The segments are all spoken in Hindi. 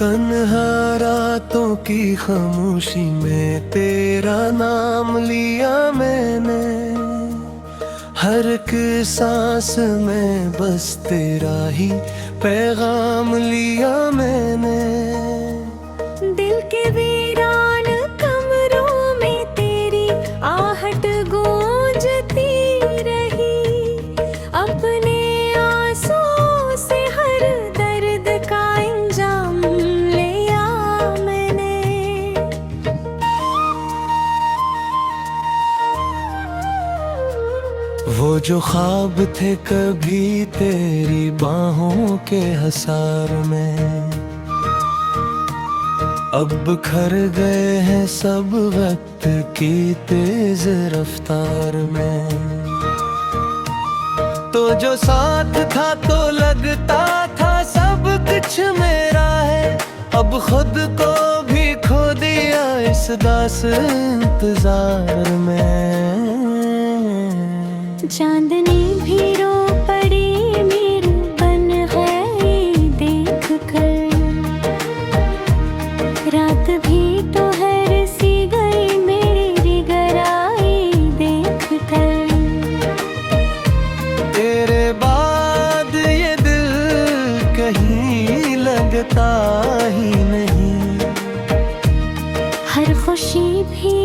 तन्हा रातों की खामोशी में तेरा नाम लिया मैंने, हर एक सांस में बस तेरा ही पैगाम लिया मैंने। दिल के वीरान कमरों में तेरी आहट गूंजती रही, अपने आंसुओं से हर दर्द का इंजाम लिया मैंने। वो जो ख्वाब थे कभी तेरी बाहों के हसार में, अब बिखर गए हैं सब वक्त की तेज रफ्तार में। तो जो साथ था तो लगता था सब कुछ मेरा है, अब खुद को भी खो दिया इस दास इंतजार में। चांदनी भी रो पड़ी मेरी बन गई देख कर, रात भी तो हर सी गई मेरी गहराई देख कर। तेरे बाद ये दिल कहीं लगता ही नहीं, हर खुशी भी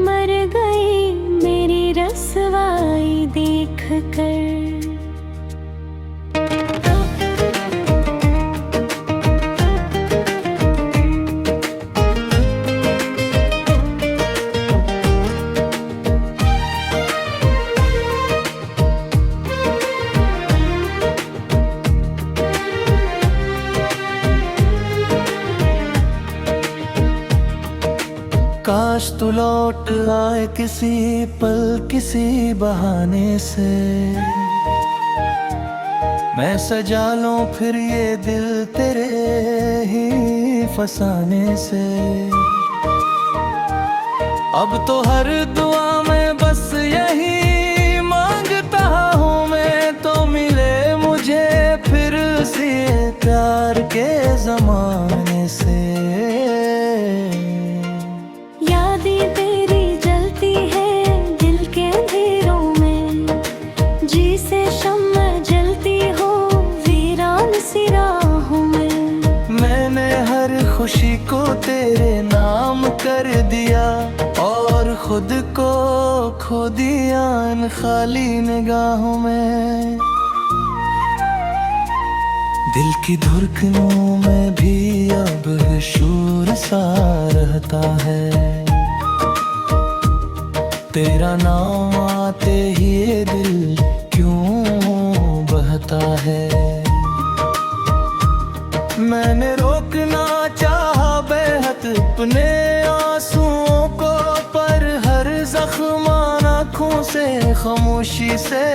मर गई मेरी रसवाई देख कर। काश तू लौट आए किसी पल किसी बहाने से, मैं सजा लूं फिर ये दिल तेरे ही फसाने से। अब तो हर दुआ में बस यही मांगता हूँ मैं, तो मिले मुझे फिर उसी प्यार के जमाने से। यादें तेरी जलती है दिल के अंधेरों में, जी से शम्मा जलती हो वीरान सी राहों में। मैंने हर खुशी को तेरे नाम कर दिया और खुद को खो दिया इन खाली निगाहों में। दिल की धड़कनों में भी अब शोर सा रहता है, तेरा नाम आते ही ये दिल क्यों बहता है। मैंने रोकना चाहा बेहद अपने आंसुओं को, पर हर जख्म आँखों से खामोशी से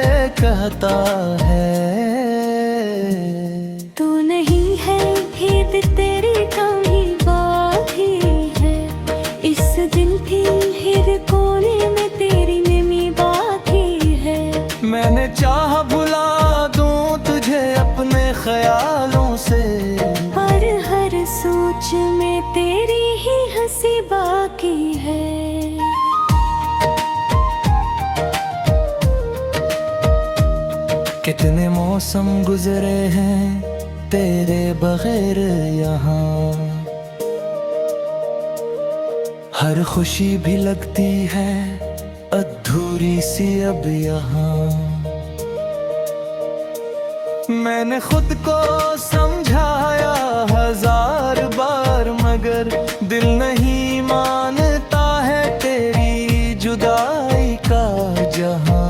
कहता है। तू नहीं है ईद तेरी कमी बाकी है, इस दिल की हर कोने में तेरी नमी बाकी है। मैंने चाह भुला दूं तुझे अपने ख्यालों से, पर हर सोच में तेरी ही हंसी बाकी है। कितने मौसम गुजरे हैं तेरे बगैर यहाँ, हर खुशी भी लगती है अधूरी सी अब यहाँ। मैंने खुद को समझाया हजार बार मगर दिल नहीं मानता है तेरी जुदाई का जहां।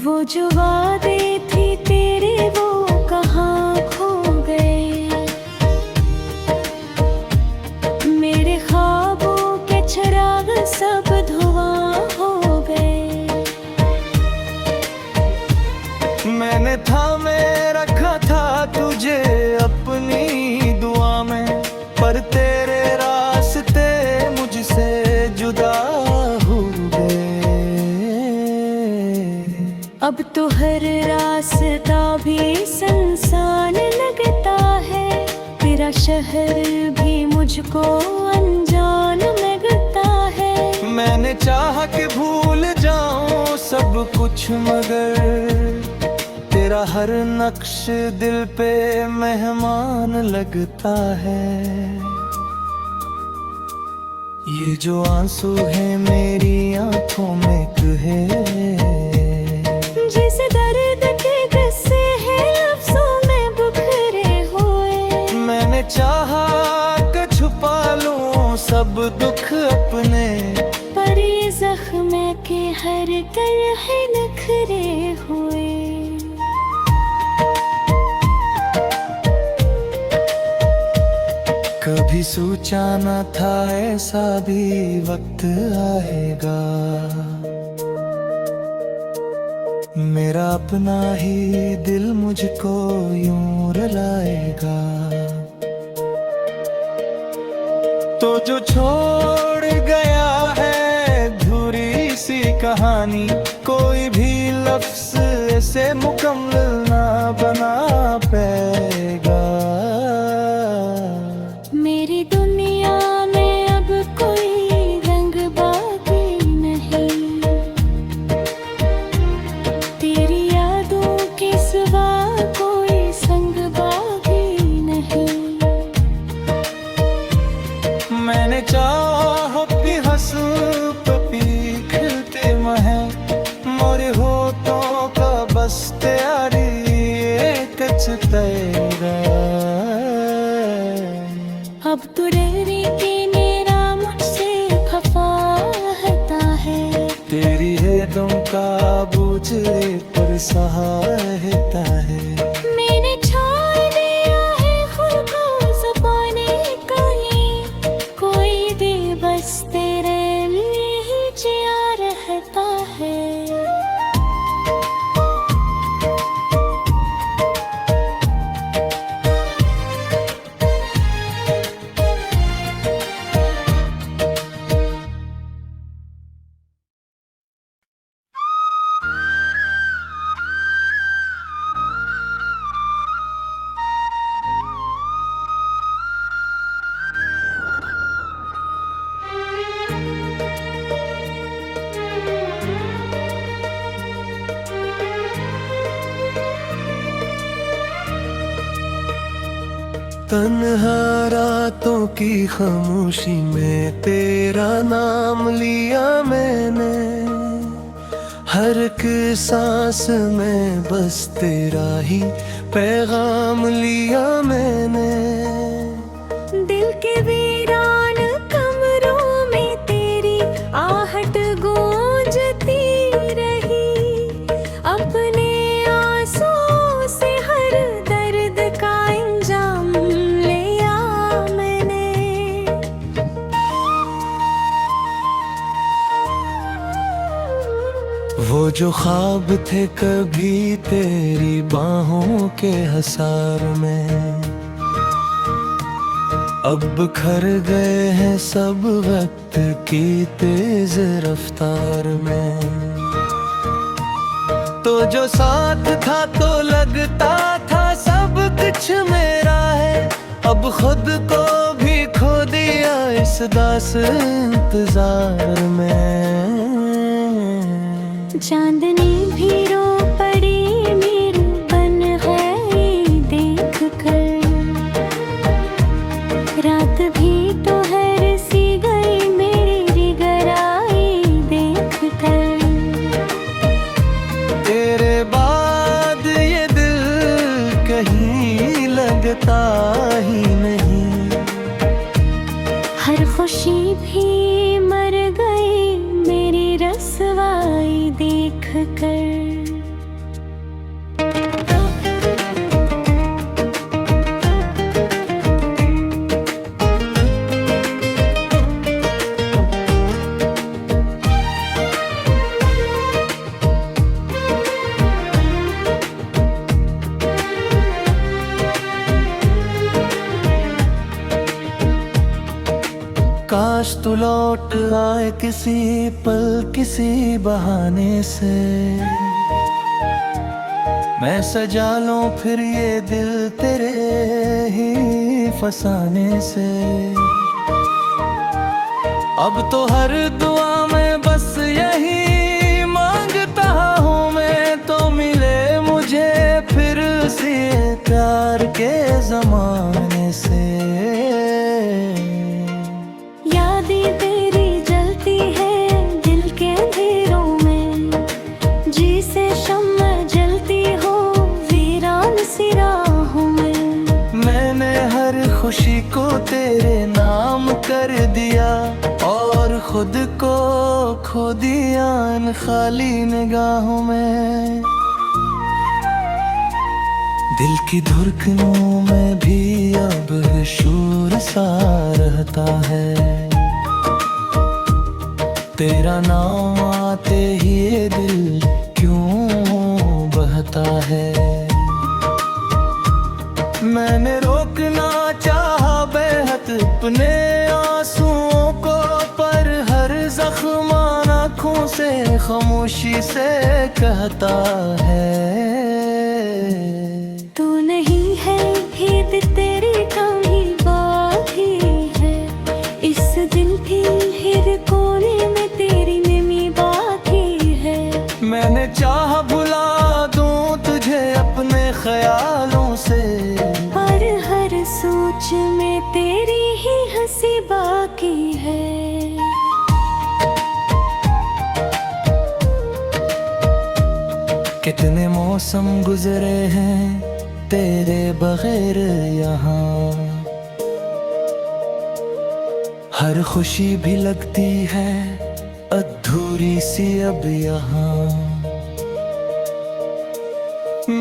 वो जो वादे थे तेरे वो कहाँ खो गए, मेरे ख्वाबों के चिराग सब धुआं हो गए। मैंने थामे रखा था तुझे अपनी दुआ में, पर तेरे रास्ते मुझसे जुदा हो गए। अब तो हर रास्ता भी सुनसान लगता है, तेरा शहर भी मुझको अनजान लगता है। मैंने चाहा कि भूल जाऊं सब कुछ, मगर तेरा हर नक्श दिल पे मेहमान लगता है। ये जो आंसू है मेरी आंखों में कहे, जिस दर्द के किस्से हैं लफ्जों में बिखरे हुए। मैंने चाहा कि छुपा लूं सब दुख अपने, पर ये जख्म के हर तरह नखरे हुए। कभी सोचा न था ऐसा भी वक्त आएगा, मेरा अपना ही दिल मुझको यूं रुलाएगा। तो जो छोड़ गया है अधूरी सी कहानी, कोई भी लफ्ज से मुकम्मल ना बना पाएगा। मेरी दुनिया में अब कोई रंग बाकी नहीं, तेरी यादों के सिवा कोई संग बाकी नहीं। मैंने चाहो कि हंसू पपी खिलते महे, मोरे होठों का बस त्यारी कच तेरा। अब तो रेरी की मेरा मुझसे खफा रहता है, तेरी हेदों का बूझे पर सहायता है। मैंने छोड़ दिया है खुद को ज़बाने कहीं, कोई दे बस तेरे लिए ही जिया रहता है। तन्हा रातों की खामोशी में तेरा नाम लिया मैंने, हर एक सांस में बस तेरा ही पैगाम लिया मैंने। दिल के वीरान कमरों में तेरी आहट गूंजती रही, अपने आंसुओं से हर दर्द का इंजाम लिया मैंने। वो जो ख्वाब थे कभी तेरी बाहों के हसार में, अब बिखर गए हैं सब वक्त की तेज रफ्तार में। तो जो साथ था तो लगता था सब कुछ मेरा है, अब खुद को भी खो दिया इस दास इंतजार में। चांदनी भी रो पड़ी मेरी बन है देख कर, रात भी तो हर सी गई मेरी गहराई देख कर। तेरे बाद ये दिल कहीं लगता ही नहीं, हर खुशी भी मर गई मेरी रसवाई देख कर। काश तू लौट आए किसी पल किसी बहाने से, मैं सजा लूं फिर ये दिल तेरे ही फसाने से। अब तो हर दुआ में बस यही मांगता हूँ मैं, तो मिले मुझे फिर से प्यार के जमाने से। यादें तेरी जलती है दिल के अंधेरों में, जी से शम्मा जलती हो वीरान सी राहों में। मैंने हर खुशी को तेरे नाम कर दिया और खुद को खो दिया इन खाली निगाहों में। दिल की धड़कनों में भी अब शोर सा रहता है, तेरा नाम आते ही ये दिल क्यों बहता है। मैंने रोकना चाहा बेहद अपने आंसुओं को, पर हर जख्म आँखों से खामोशी से कहता है। तू नहीं है ईद तेरी कमी बाकी है, इस दिल की हर कोने में तेरी नमी बाकी है। मैंने चाह भुला दूं तुझे अपने ख्यालों से, पर हर सोच में तेरी ही हंसी बाकी है। कितने मौसम गुजरे हैं तेरे बगैर यहाँ, हर खुशी भी लगती है अधूरी सी अब यहाँ।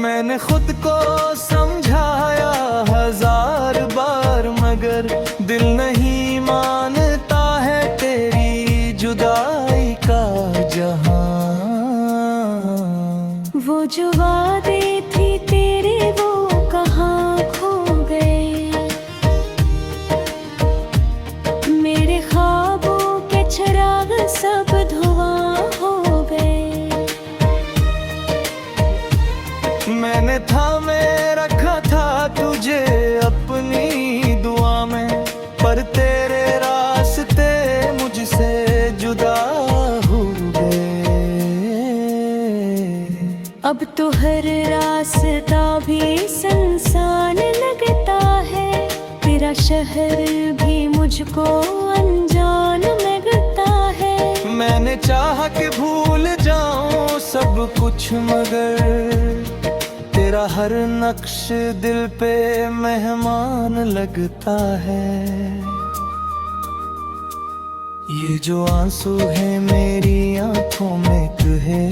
मैंने खुद को समझाया हजार बार मगर दिल नहीं मानता है तेरी जुदाई का जहां। वो जो वादे थी तेरे वो कहाँ खो गए, मेरे ख्वाबों के चिराग सब धुआं हो गए। मैंने थामे रखा था तुझे अपनी दुआ में, पर तेरे रास्ते मुझसे जुदा हो गए। अब तो हर रास्ता भी सुनसान लगता है, तेरा शहर भी मुझको अनजान लगता है। मैंने चाहा कि भूल जाऊं सब कुछ मगर तेरा हर नक्श दिल पे मेहमान लगता है। ये जो आंसू है मेरी आंखों में कहे,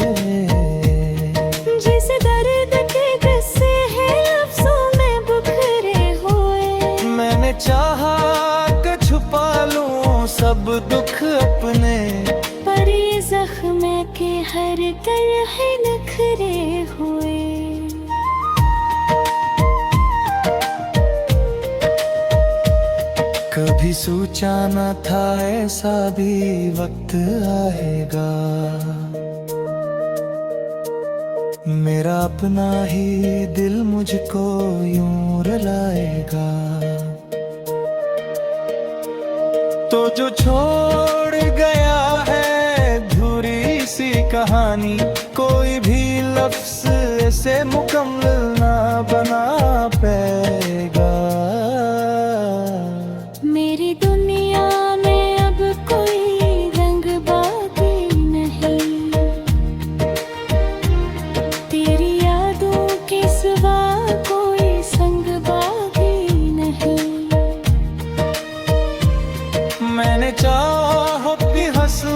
जिस दर्द के किस्से हैं लफ्जों में बिखरे हुए। मैंने चाहा कि छुपा लूं सब दुख अपने, पर ये जख्म के हर तरह नखरे हुए। कभी सोचा न था ऐसा भी वक्त आएगा, मेरा अपना ही दिल मुझको यूं रुलाएगा। तो जो छोड़ गया है अधूरी सी कहानी, कोई भी लफ्ज से मुकम्मल ना बना पाएगा। मेरी दुनिया में अब कोई रंग बाकी नहीं, तेरी यादों के सिवा कोई संग बाकी नहीं। मैंने चाहो भी हंसू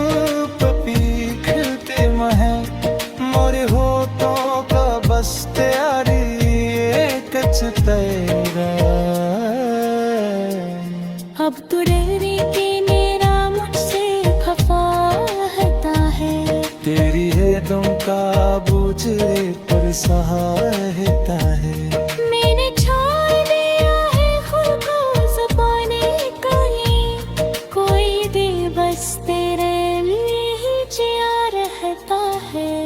पपी खिलते महे, मोरे होठों का बस तैयारी कच तेरा। अब तो रेरी के मेरा मुझसे खफा रहता है, तेरी यादों का बोझ पर सहायता है। मैंने छोड़ दिया है खुद को ज़बाने कहीं, कोई दे बस तेरे लिए ही जिया रहता है।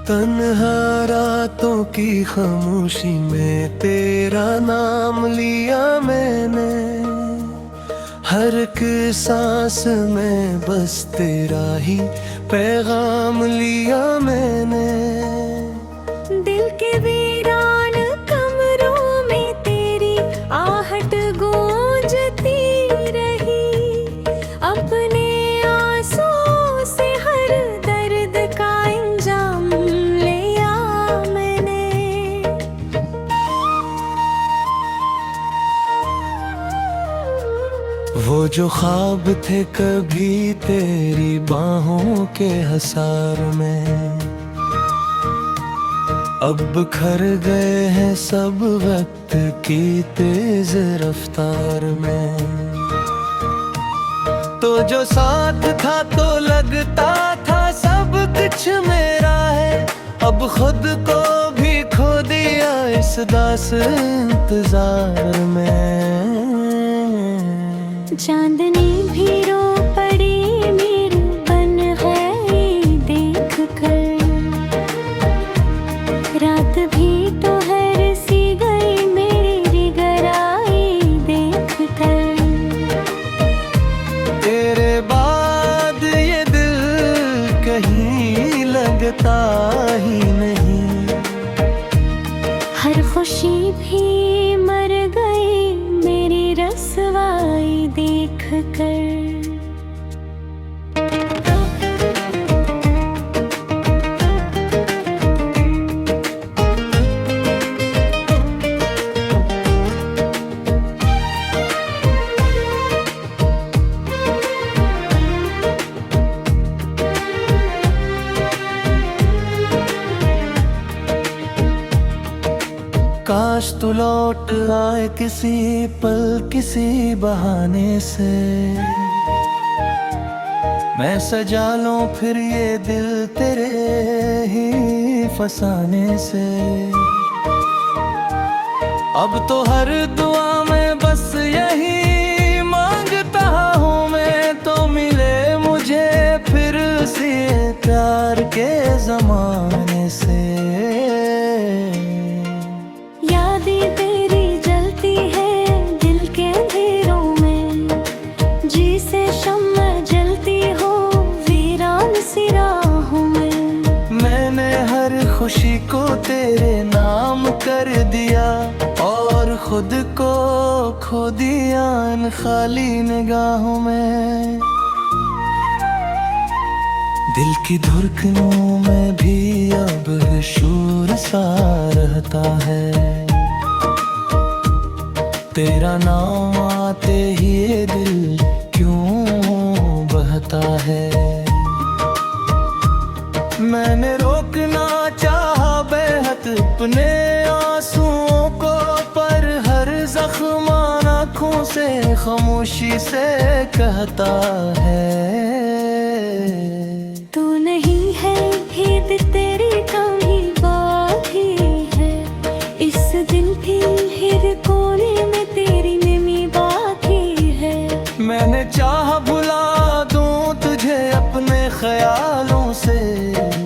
तन्हा रातों की खामोशी में तेरा नाम लिया मैंने, हर एक सांस में बस तेरा ही पैगाम लिया मैंने। दिल के वीरान कमरों में तेरी आहट गूंजती रही, अपने आंसुओं से हर दर्द का इंजाम लिया मैंने। वो जो ख्वाब थे कभी तेरी बाहों के हसार में, अब बिखर गए हैं सब वक्त की तेज रफ्तार में। तो जो साथ था तो लगता था सब कुछ मेरा है, अब खुद को भी खो दिया इस दास इंतजार में। चांदनी भी रो पड़ी मेरी बन गई देख कर, रात भी तो हर सी गई मेरी गहराई देख कर। तेरे बाद ये दिल कहीं लगता ही नहीं, हर खुशी भी मर गई मेरी रसवाई देख कर। काश तू लौट आए किसी पल किसी बहाने से, मैं सजा लूं फिर ये दिल तेरे ही फसाने से। अब तो हर दुआ में बस यही मांगता हूँ मैं, तो मिले मुझे फिर से प्यार के जमाने से। यादें तेरी जलती है दिल के अंधेरों में, जी से शम्मा जलती हो वीरान सी राहों में। मैंने हर खुशी को तेरे नाम कर दिया और खुद को खो दिया इन खाली निगाहों में। दिल की धड़कनों में भी अब शोर सा रहता है, तेरा नाम आते ही ये दिल क्यों बहता है। मैंने रोकना चाहा बेहद अपने आंसुओं को, पर हर जख्म आँखों से खामोशी से कहता है। तू नहीं है ईद तेरी कमी बाकी है, इस दिल की हर कोने में तेरी नमी बाकी है। मैंने चाह भुला दूं तुझे अपने ख्यालों से,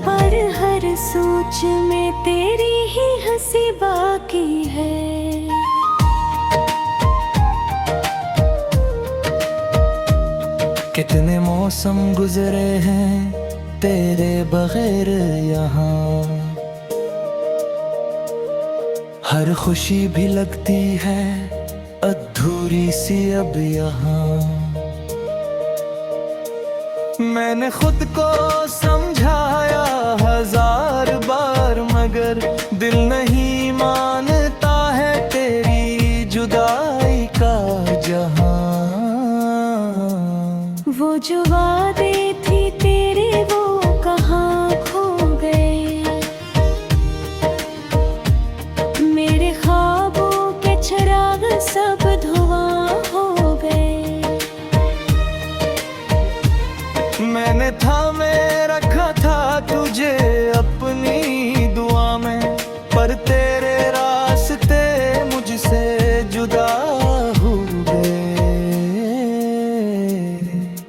पर हर सोच में तेरी ही हंसी बाकी है। कितने मौसम गुजरे हैं तेरे बगैर यहाँ, हर खुशी भी लगती है अधूरी सी अब यहाँ। मैंने खुद को समझाया हजार बार मगर दिल नहीं मानता है तेरी जुदाई का जहां। वो जो वादे थे तेरे वो कहाँ खो गए, मेरे ख्वाबों के चिराग सब धुआं हो गए। मैंने थामे रखा था तुझे अपनी दुआ में, पर तेरे रास्ते मुझसे जुदा हो गए।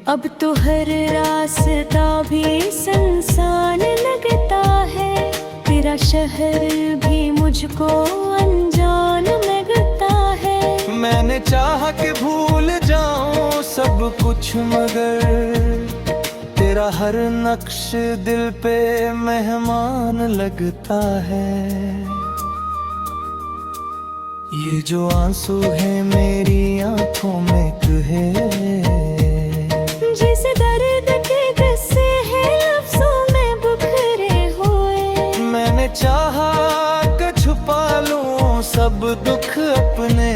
अब तो हर रास्ता भी सुनसान लगता है, तेरा शहर भी मुझको अनजान लगता है। मैंने चाहा कि भूल जाऊं सब कुछ, मगर तेरा हर नक्श दिल पे मेहमान लगता है। ये जो आंसू है मेरी आंखों में कहे, जिस दर्द के किस्से हैं लफ्जों में बिखरे हुए। मैंने चाहा कि छुपा लूं सब दुख अपने,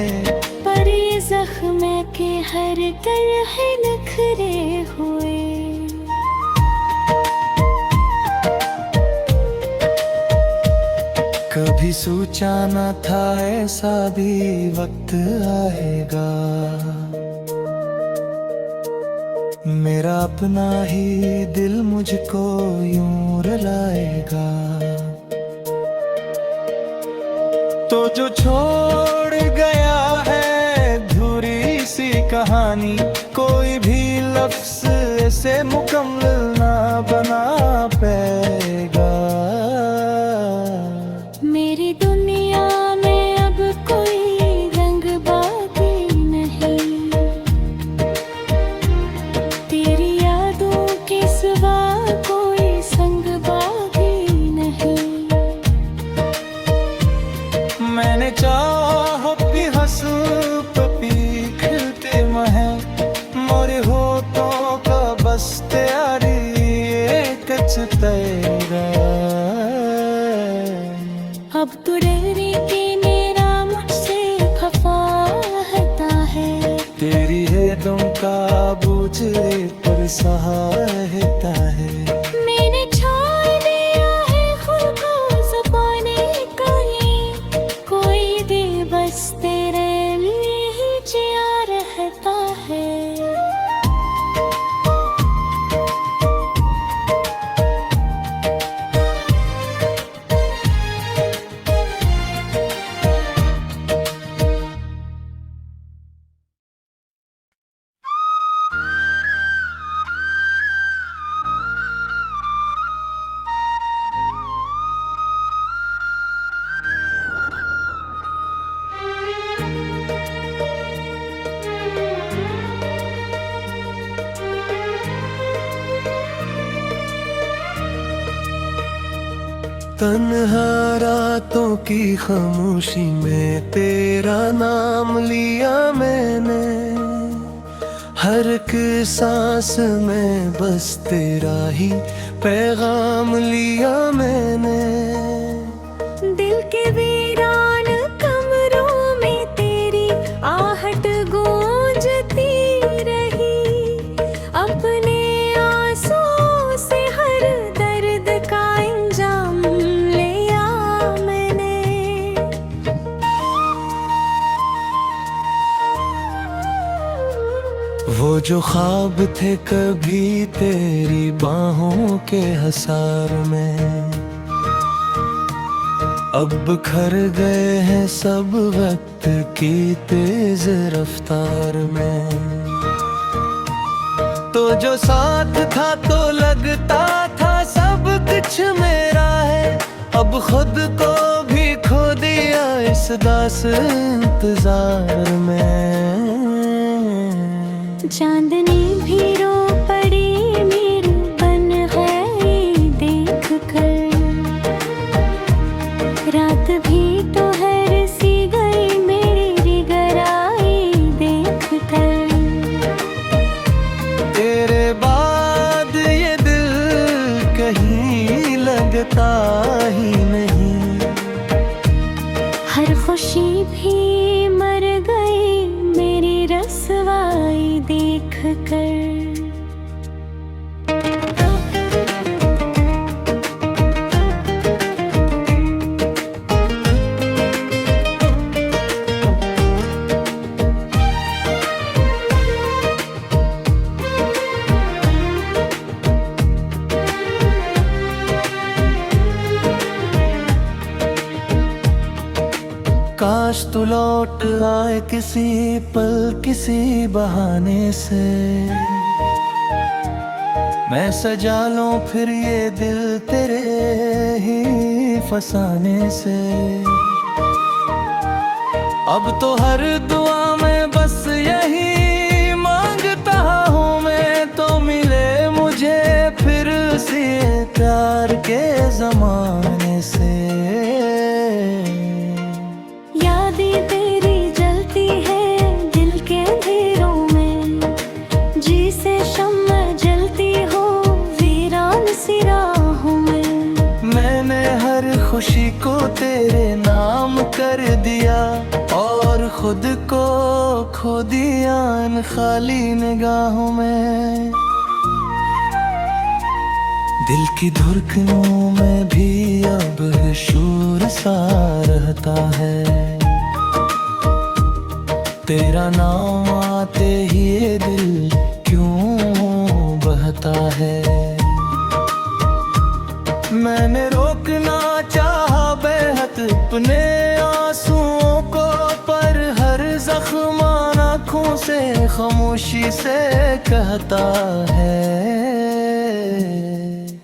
पर ये जख्म के हर तरह नखरे हुए। कभी सोचा न था ऐसा भी वक्त आएगा, मेरा अपना ही दिल मुझको यूं रुलाएगा। तो जो छोड़ गया है अधूरी सी कहानी, कोई भी लफ्ज से मुकम्मल ना बना पाएगा। मेरी दुनिया में अब कोई रंग बाकी नहीं, तेरी यादों के सिवा कोई संग बाकी नहीं। मैंने चाहो भी हंसू पपी खिलते महक, मोरे होठों का बस तैयारी कच तेरा। अब तो रेरी की मेरा मुझसे खफा रहता है, तेरी यादों का बोझ पर सहायता है। मैंने छोड़ दिया है खुद को ज़बाने कहीं, कोई दे बस तेरे लिए ही जिया रहता है। तन्हा रातों की खामोशी में तेरा नाम लिया मैंने, हर एक सांस में बस तेरा ही पैगाम लिया मैंने। दिल के वीरान कमरों में तेरी आहट गूंजती रही, अपने आंसुओं से हर दर्द का इंजाम लिया मैंने। वो जो ख्वाब थे कभी तेरी बाहों के हसार में, अब बिखर गए हैं सब वक्त की तेज रफ्तार में। तो जो साथ था तो लगता था सब कुछ मेरा है, अब खुद को भी खो दिया इस दास इंतजार में। चांदनी भी रो पड़ी मेरी बन गई देख कर, रात भी तो हर सी गई मेरी गहराई देख कर। तेरे बाद ये दिल कहीं लगता ही नहीं, हर खुशी भी मर गई मेरी रसवाई देख कर। काश तू लौट आए किसी पल किसी बहाने से, मैं सजा लूं फिर ये दिल तेरे ही फसाने से। अब तो हर दुआ में बस यही मांगता हूँ मैं, तो मिले मुझे फिर से प्यार के जमाने से। यादें तेरी जलती है दिल के अंधेरों में, जी से शम्मा जलती हो वीरान सी राहों में। मैंने हर खुशी को तेरे नाम कर दिया और खुद को खो दिया इन खाली निगाहों में। दिल की धड़कनों में भी अब शोर सा रहता है, तेरा नाम आते ही ये दिल क्यों बहता है। मैंने रोकना चाहा बेहद अपने आंसुओं को, पर हर जख्म आँखों से खामोशी से कहता है।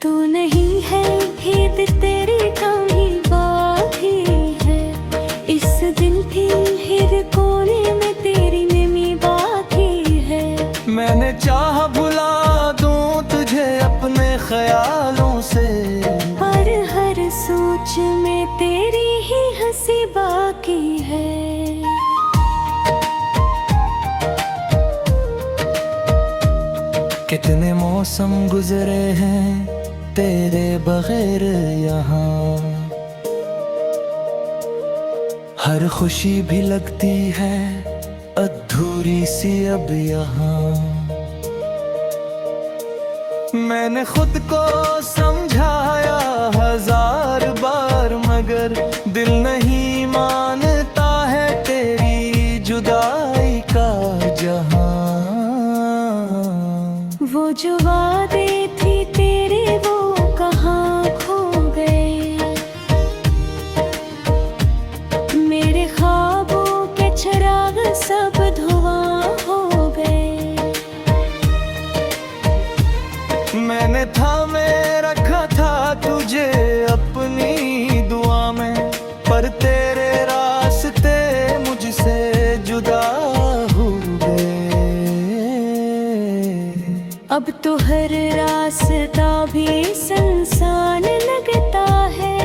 तू नहीं है ईद तेरी कमी बाकी है, इस दिल की हर कोने में तेरी नमी बाकी है। मैंने चाह भुला दूं तुझे अपने ख्यालों से, पर हर सोच में तेरी ही हंसी बाकी है। कितने मौसम गुजरे हैं तेरे बगैर यहाँ, हर खुशी भी लगती है अधूरी सी अब यहाँ। मैंने खुद को समझाया हजार बार मगर दिल नहीं मानता है तेरी जुदाई का जहां। वो जो वादे थी तेरे वो कहाँ खो गए, मेरे ख्वाबों के चिराग सब धुआं हो गए। मैंने थामे रखा था तुझे अपनी दुआ में, पर तेरे रास्ते मुझसे जुदा हो गए। अब तो हर रास्ता भी सुनसान लगता है,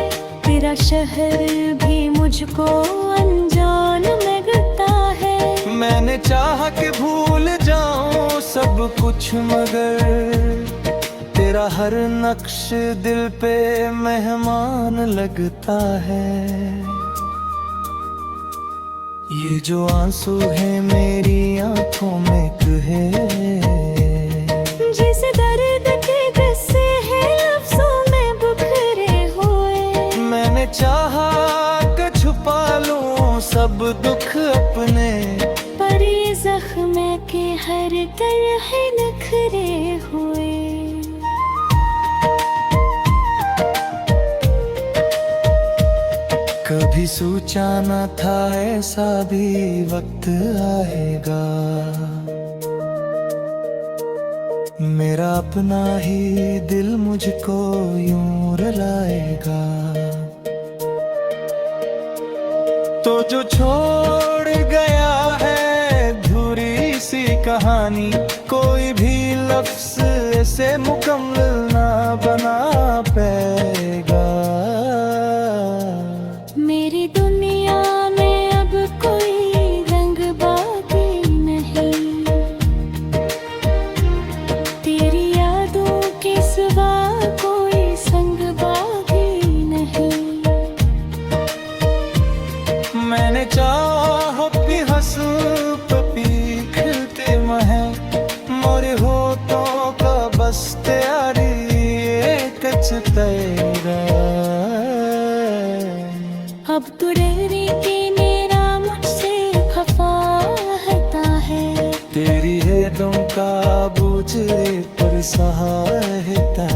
तेरा शहर भी मुझको अनजान लगता है। मैंने चाहा कि भूल जाऊं सब कुछ मगर तेरा हर नक्श दिल पे मेहमान लगता है। ये जो आंसू है मेरी आंखों में कहे, जिस दर्द के किस्से हैं लफ्ज़ों में बिखरे हुए। मैंने चाहा कि छुपा लूं सब दुख अपने, पर ये जख्म के हर तरह नखरे हुए। कभी सोचा न था ऐसा भी वक्त आएगा, मेरा अपना ही दिल मुझको यूं रुलाएगा। तो जो छोड़ गया है धुरी सी कहानी, कोई भी लफ्ज़ से मुकम्मल ना बना पाएगा। मेरी दुनिया में अब कोई रंग बाकी नहीं, तेरी यादों के सिवा कोई संग बाकी नहीं। मैंने चाहो कि हंसू पपी खिलते महे, मोरे होठों का बस तैयारी कच तेरा। अब तो डरे के मेरा मुझसे खफा रहता है, तेरी हेदों का बूझे पर सहायता